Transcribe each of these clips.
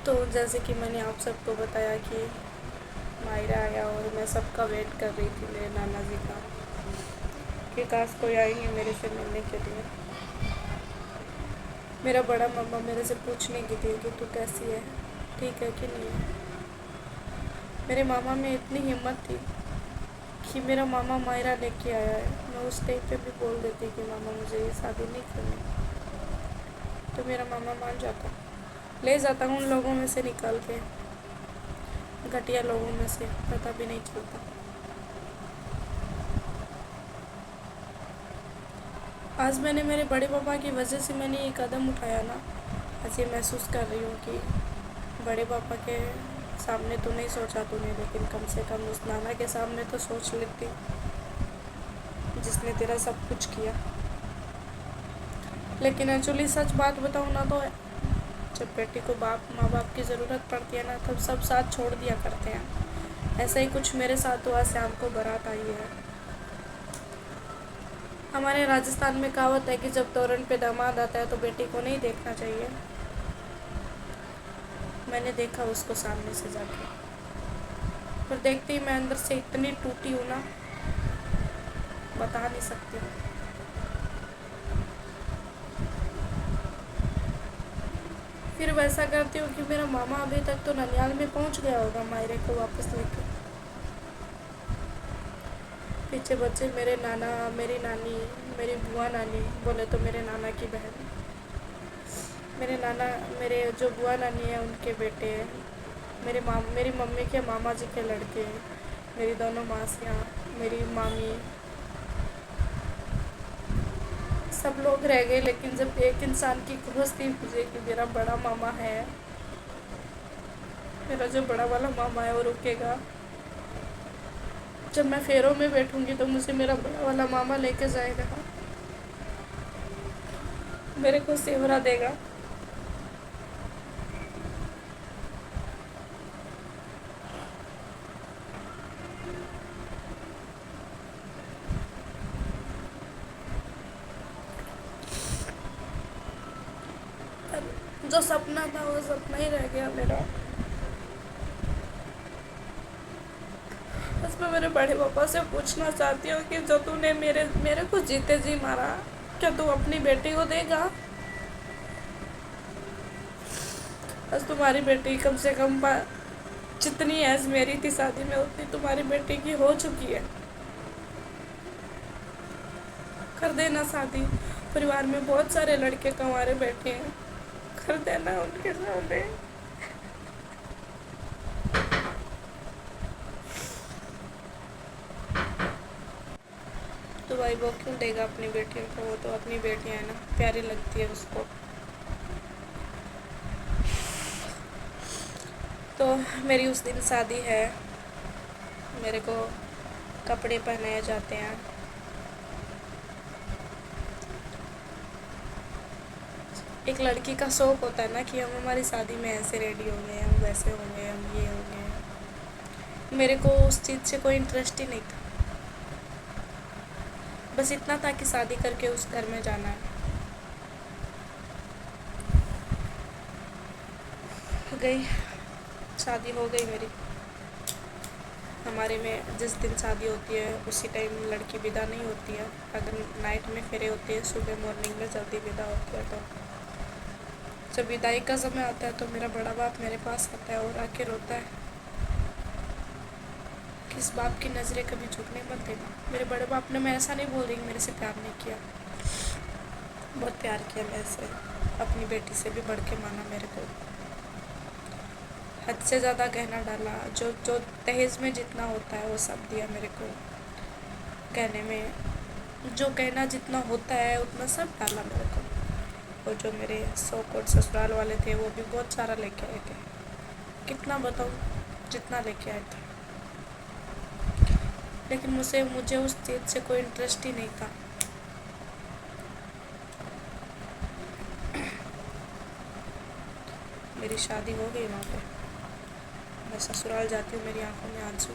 تو جیسے کہ میں نے آپ سب کو بتایا کہ ماہرہ آیا اور میں سب کا ویٹ کر رہی تھی میرے نانا جی کا کہ کاش کوئی آئیں گے میرے سے ملنے کے لیے۔ میرا بڑا ماما میرے سے پوچھنے کی تھی کہ تو کیسی ہے، ٹھیک ہے کہ نہیں ہے۔ میرے ماما میں اتنی ہمت تھی کہ میرا ماما ماہرہ لے کے آیا ہے، میں اس ٹائم پہ بھی بول دیتی کہ ماما مجھے یہ شادی نہیں کرنی، تو میرا ماما مان جاتا، لے جاتا ہوں ان لوگوں میں سے نکال کے، گھٹیا لوگوں میں سے، پتہ بھی نہیں چلتا۔ آج میں نے میرے بڑے پاپا کی وجہ سے میں نے یہ قدم اٹھایا نا، آج یہ محسوس کر رہی ہوں کہ بڑے پاپا کے سامنے تو نہیں سوچا تو نے، لیکن کم سے کم اس نانا کے سامنے تو سوچ لیتی جس نے تیرا سب کچھ کیا۔ لیکن ایکچولی سچ بات بتاؤں نا تو جب بیٹی کو ماں باپ کی ضرورت پڑتی ہے نا تب سب ساتھ چھوڑ دیا کرتے ہیں۔ ایسا ہی کچھ میرے ساتھ ہوا، شام کو بارات آئی ہے۔ ہمارے راجستھان میں کہاوت ہے کہ جب تورن پہ داماد آتا ہے تو بیٹی کو نہیں دیکھنا چاہیے۔ میں نے دیکھا اس کو سامنے سے جا کے، پر دیکھتے ہی میں اندر سے اتنی ٹوٹی ہوں نا، بتا نہیں سکتی ہوں۔ پھر ویسا کرتی ہوں کہ میرا ماما ابھی تک تو ننیال میں پہنچ گیا ہوگا ماہرے کو واپس لے کے۔ پیچھے بچے میرے نانا، میری نانی، میری بوا نانی، بولے تو میرے نانا کی بہن، میرے جو بوا نانی ہیں ان کے بیٹے، میری ممی کے ماما جی کے لڑکے، میری دونوں ماسیاں، میری مامی، سب لوگ رہ گئے۔ لیکن جب ایک انسان کی کھوج تھی مجھے کہ میرا بڑا ماما ہے، میرا جو بڑا والا ماما ہے وہ رکے گا، جب میں پھیروں میں بیٹھوں گی تو مجھے میرا بڑا والا ماما لے کے جائے گا، میرے کو سیورا دے گا۔ جو سپنا تھا وہ سپنا ہی رہ گیا میرا۔ بس میں میرے بڑے پاپا سے پوچھنا چاہتی ہوں کہ جو تو نے میرے کو جیتے جی مارا، کیا تو اپنی بیٹی کو دے گا؟ بس تمہاری بیٹی کم سے کم جتنی ایز میری تھی شادی میں اتنی تمہاری بیٹی کی ہو چکی ہے، کر دینا شادی۔ پریوار میں بہت سارے لڑکے کنوارے بیٹھے ہیں، کر دینا ان کے سامنے۔ تو بھائی وہ کیوں دے گا اپنی بیٹیوں کو، وہ تو اپنی بیٹیاں ہیں نا، پیاری لگتی ہے اس کو۔ تو میری اس دن شادی ہے، میرے کو کپڑے پہنائے جاتے ہیں۔ ایک لڑکی کا شوق ہوتا ہے نا کہ ہم ہماری شادی میں ایسے ریڈی ہوں گے، ہم ویسے ہوں گے، ہم یہ ہوں گے۔ میرے کو اس چیز سے کوئی انٹرسٹ ہی نہیں تھا، بس اتنا تھا کہ شادی کر کے اس گھر میں جانا ہے۔ گئی شادی، ہو گئی میری۔ ہمارے میں جس دن شادی ہوتی ہے اسی ٹائم لڑکی ودا نہیں ہوتی ہے، اگر نائٹ میں پھیرے ہوتے ہیں، صبح مارننگ میں جلدی ودا ہوتی ہے۔ تو جب ودائی کا سمے آتا ہے تو میرا بڑا باپ میرے پاس آتا ہے اور آ کے روتا ہے کہ اس باپ کی نظریں کبھی جھکنے مت دینا۔ میرے بڑے باپ نے، میں ایسا نہیں بول رہی کہ میرے سے پیار نہیں کیا، بہت پیار کیا میرے سے، اپنی بیٹی سے بھی بڑھ کے مانا میرے کو، حد سے زیادہ گہنا ڈالا، جو دہیج میں جتنا ہوتا ہے وہ سب دیا میرے کو، کہنے میں جو کہنا جتنا ہوتا ہے اتنا سب ڈالا میرے کو۔ اور جو میرے سو کوٹ سسرال والے تھے وہ بھی بہت سارا لے کے آئے تھے، کتنا بتاؤں، جتنا لے کے آئے تھے، لیکن مجھے اس چیز سے کوئی انٹرسٹ ہی نہیں تھا۔ میری شادی ہو گئی وہاں پہ، میں سسرال جاتی ہوں، میری آنکھوں میں آنسو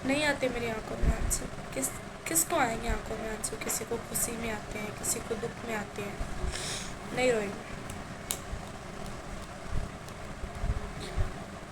نہیں آتے میری آنکھوں میں آنسو۔ کس کو آئیں گے آنکھوں میں آنسو؟ کسی کو خوشی میں آتے ہیں، کسی کو دکھ میں آتے ہیں، نہیں روئی۔